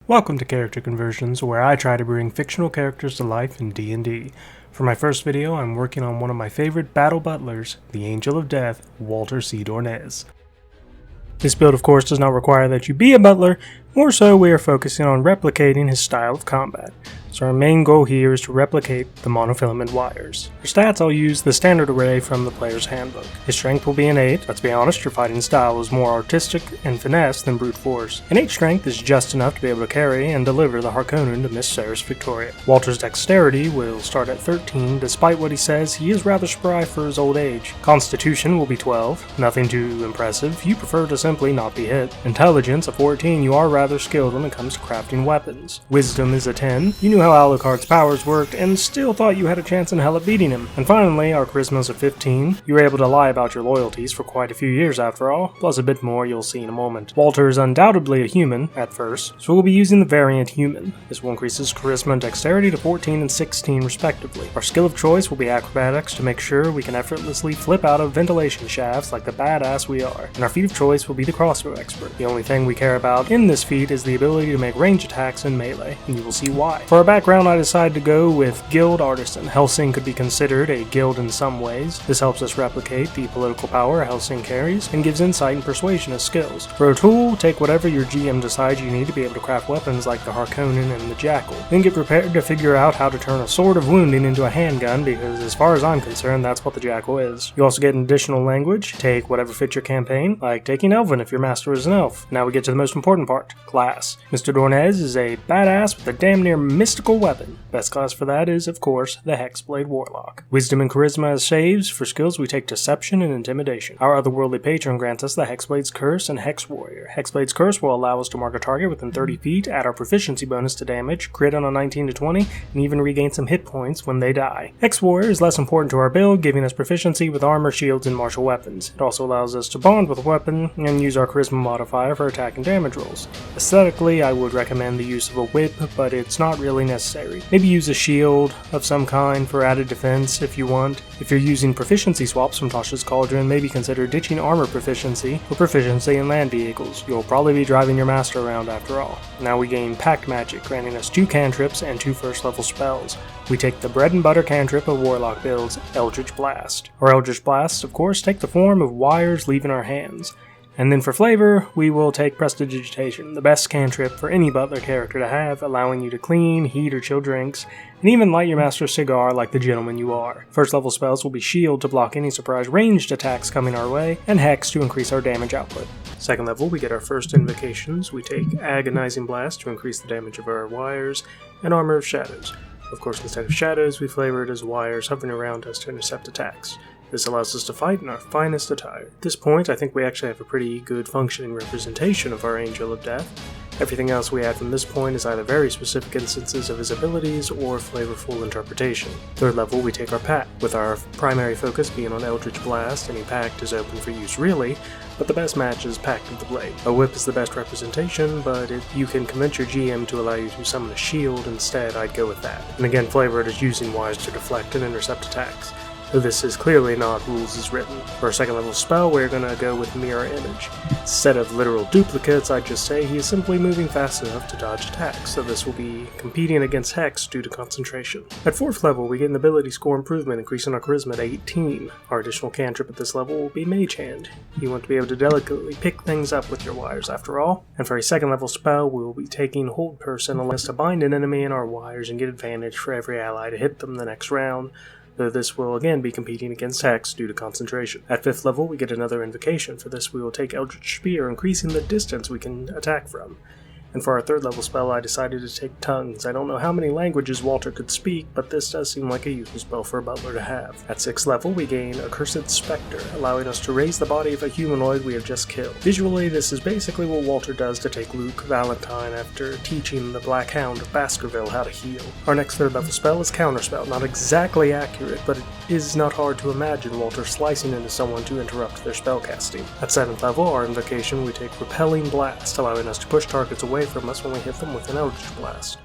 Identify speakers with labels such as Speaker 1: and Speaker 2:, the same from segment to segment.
Speaker 1: Welcome to Character Conversions, where I try to bring fictional characters to life in D&D. For my first video, I'm working on one of my favorite battle butlers, the Angel of Death, Walter C Dornez. This build of course does not require that you be a butler, more so we are focusing on replicating his style of combat. So our main goal here is to replicate the monofilament wires. For stats I'll use the standard array from the player's handbook. His strength will be an 8, let's be honest, your fighting style is more artistic and finesse than brute force. An 8 strength is just enough to be able to carry and deliver the Harkonnen to Miss Ceres Victoria. Walter's dexterity will start at 13, despite what he says he is rather spry for his old age. Constitution will be 12, nothing too impressive, you prefer to simply not be hit. Intelligence, a 14, you are rather skilled when it comes to crafting weapons. Wisdom is a 10, you knew how Alucard's powers worked and still thought you had a chance in hell at beating him. And finally, our charisma is a 15. You were able to lie about your loyalties for quite a few years after all, plus a bit more you'll see in a moment. Walter is undoubtedly a human, at first, so we'll be using the variant human. This will increase his charisma and dexterity to 14 and 16 respectively. Our skill of choice will be acrobatics to make sure we can effortlessly flip out of ventilation shafts like the badass we are. And our feat of choice will be the crossbow expert. The only thing we care about in this feat is the ability to make range attacks in melee, and you will see why. For our background, I decided to go with Guild Artisan. Hellsing could be considered a guild in some ways. This helps us replicate the political power Hellsing carries and gives insight and persuasion as skills. For a tool, take whatever your GM decides you need to be able to craft weapons like the Harkonnen and the Jackal. Then get prepared to figure out how to turn a sword of wounding into a handgun, because as far as I'm concerned, that's what the Jackal is. You also get an additional language. Take whatever fits your campaign, like taking Elven if your master is an elf. Now we get to the most important part, class. Mr. Dornez is a badass with a damn near mystical weapon. Best class for that is, of course, the Hexblade Warlock. Wisdom and Charisma as saves. For skills we take Deception and Intimidation. Our otherworldly patron grants us the Hexblade's Curse and Hex Warrior. Hexblade's Curse will allow us to mark a target within 30 feet, add our proficiency bonus to damage, crit on a 19 to 20, and even regain some hit points when they die. Hex Warrior is less important to our build, giving us proficiency with armor, shields, and martial weapons. It also allows us to bond with a weapon and use our Charisma modifier for attack and damage rolls. Aesthetically, I would recommend the use of a whip, but it's not really necessary. Maybe use a shield of some kind for added defense if you want. If you're using proficiency swaps from Tasha's Cauldron, maybe consider ditching armor proficiency for proficiency in land vehicles. You'll probably be driving your master around after all. Now we gain Pact Magic, granting us 2 cantrips and 2 first level spells. We take the bread and butter cantrip of Warlock builds, Eldritch Blast. Our Eldritch Blasts, of course, take the form of wires leaving our hands. And then for flavor, we will take Prestidigitation, the best cantrip for any butler character to have, allowing you to clean, heat, or chill drinks, and even light your master's cigar like the gentleman you are. First level spells will be Shield to block any surprise ranged attacks coming our way, and Hex to increase our damage output. Second level, we get our first invocations. We take Agonizing Blast to increase the damage of our wires, and Armor of Shadows. Of course, instead of shadows, we flavor it as wires hovering around us to intercept attacks. This allows us to fight in our finest attire. At this point, I think we actually have a pretty good functioning representation of our Angel of Death. Everything else we add from this point is either very specific instances of his abilities or flavorful interpretation. Third level, we take our Pact, with our primary focus being on Eldritch Blast. Any Pact is open for use really, but the best match is Pact of the Blade. A whip is the best representation, but if you can convince your GM to allow you to summon a shield instead, I'd go with that. And again, flavor it as using wires to deflect and intercept attacks. So this is clearly not rules as written. For our second level spell, we're going to go with Mirror Image. Instead of literal duplicates, I'd just say he is simply moving fast enough to dodge attacks, so this will be competing against Hex due to concentration. At 4th level, we get an ability score improvement, increasing our charisma to 18. Our additional cantrip at this level will be Mage Hand. You want to be able to delicately pick things up with your wires after all. And for a second level spell, we will be taking Hold Person, allowing us to bind an enemy in our wires and get advantage for every ally to hit them the next round, though this will again be competing against Hex due to concentration. At 5th level, we get another invocation. For this, we will take Eldritch Spear, increasing the distance we can attack from. And for our 3rd level spell, I decided to take Tongues. I don't know how many languages Walter could speak, but this does seem like a useful spell for a butler to have. At 6th level, we gain Accursed Spectre, allowing us to raise the body of a humanoid we have just killed. Visually, this is basically what Walter does to take Luke Valentine after teaching the Black Hound of Baskerville how to heal. Our next 3rd level spell is Counterspell. Not exactly accurate, but it is not hard to imagine Walter slicing into someone to interrupt their spellcasting. At 7th level, our invocation, we take Repelling Blast, allowing us to push targets away from us when we hit them with an Eldritch Blast.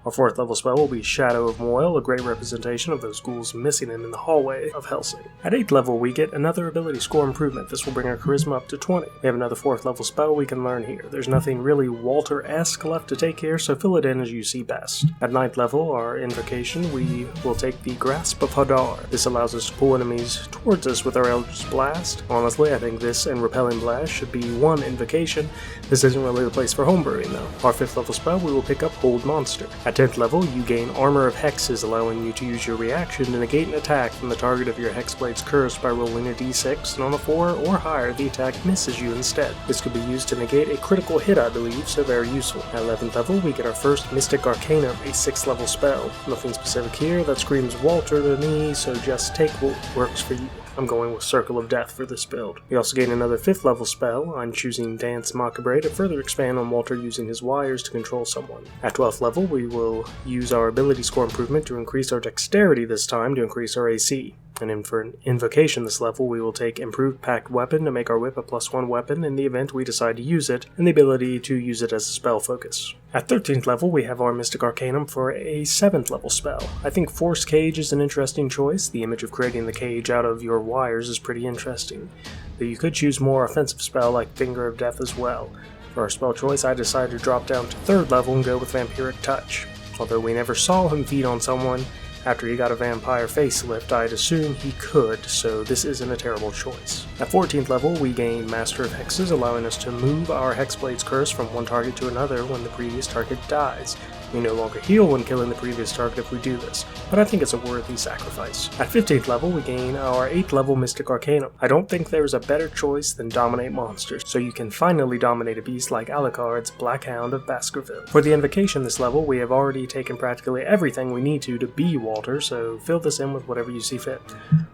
Speaker 1: Our 4th level spell will be Shadow of Moil, a great representation of those ghouls missing him in the hallway of Helsing. At 8th level we get another ability score improvement. This will bring our charisma up to 20. We have another 4th level spell we can learn here. There's nothing really Walter-esque left to take here, so fill it in as you see best. At 9th level, our invocation, we will take the Grasp of Hadar. This allows us to pull enemies towards us with our Eldritch Blast. Honestly, I think this and Repelling Blast should be one invocation. This isn't really the place for homebrewing though. Our 5th level spell, we will pick up Hold Monster. At 10th level, you gain Armor of Hexes, allowing you to use your reaction to negate an attack from the target of your Hexblade's curse by rolling a d6, and on a 4 or higher, the attack misses you instead. This could be used to negate a critical hit, I believe, so very useful. At 11th level, we get our first Mystic Arcanum, a 6th level spell. Nothing specific here, that screams Walter to me, so just take what works for you. I'm going with Circle of Death for this build. We also gain another 5th level spell. I'm choosing Dance Macabre to further expand on Walter using his wires to control someone. At 12th level, we will use our ability score improvement to increase our dexterity this time to increase our AC. And for an invocation this level, we will take Improved Packed Weapon to make our whip a +1 weapon in the event we decide to use it, and the ability to use it as a spell focus. At 13th level, we have our Mystic Arcanum for a 7th level spell. I think Force Cage is an interesting choice. The image of creating the cage out of your wires is pretty interesting. Though you could choose more offensive spell like Finger of Death as well. For our spell choice, I decided to drop down to 3rd level and go with Vampiric Touch. Although we never saw him feed on someone, after he got a vampire facelift, I'd assume he could, so this isn't a terrible choice. At 14th level, we gain Master of Hexes, allowing us to move our Hexblade's curse from one target to another when the previous target dies. We no longer heal when killing the previous target if we do this, but I think it's a worthy sacrifice. At 15th level, we gain our 8th level Mystic Arcanum. I don't think there's a better choice than Dominate Monsters, so you can finally dominate a beast like Alucard's Black Hound of Baskerville. For the invocation this level, we have already taken practically everything we need to be Walter, so fill this in with whatever you see fit.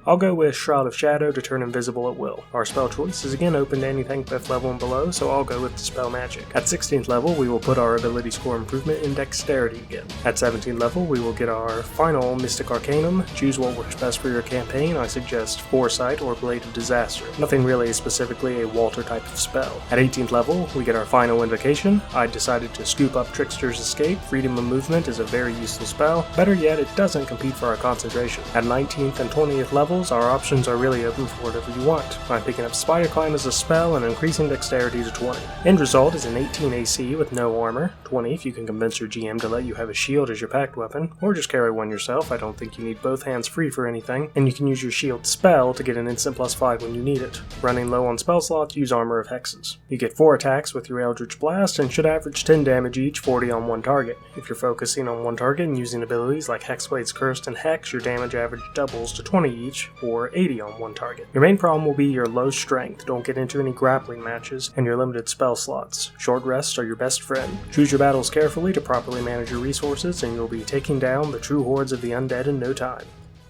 Speaker 1: I'll go with Shroud of Shadow to turn invisible at will. Our spell choice is again open to anything 5th level and below, so I'll go with Dispel Magic. At 16th level, we will put our ability score improvement in Dexterity again. At 17th level, we will get our final Mystic Arcanum. Choose what works best for your campaign. I suggest Foresight or Blade of Disaster. Nothing really specifically a Walter type of spell. At 18th level, we get our final invocation. I decided to scoop up Trickster's Escape. Freedom of movement is a very useful spell. Better yet, it doesn't compete for our concentration. At 19th and 20th levels, our options are really open for whatever you want. I'm picking up Spider Climb as a spell and increasing dexterity to 20. End result is an 18 AC with no armor, 20 if you can convince your GM to let you have a shield as your packed weapon, or just carry one yourself. I don't think you need both hands free for anything, and you can use your shield spell to get an instant +5 when you need it. Running low on spell slots, use Armor of Hexes. You get 4 attacks with your Eldritch Blast and should average 10 damage each, 40 on one target. If you're focusing on one target and using abilities like Hexblade's Cursed and Hex, your damage average doubles to 20 each, or 80 on one target. Your main problem will be your low strength. Don't get into any grappling matches, and your limited spell slots. Short rests are your best friend. Choose your battles carefully to properly manage your resources, and you'll be taking down the true hordes of the undead in no time.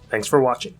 Speaker 1: Thanks for watching.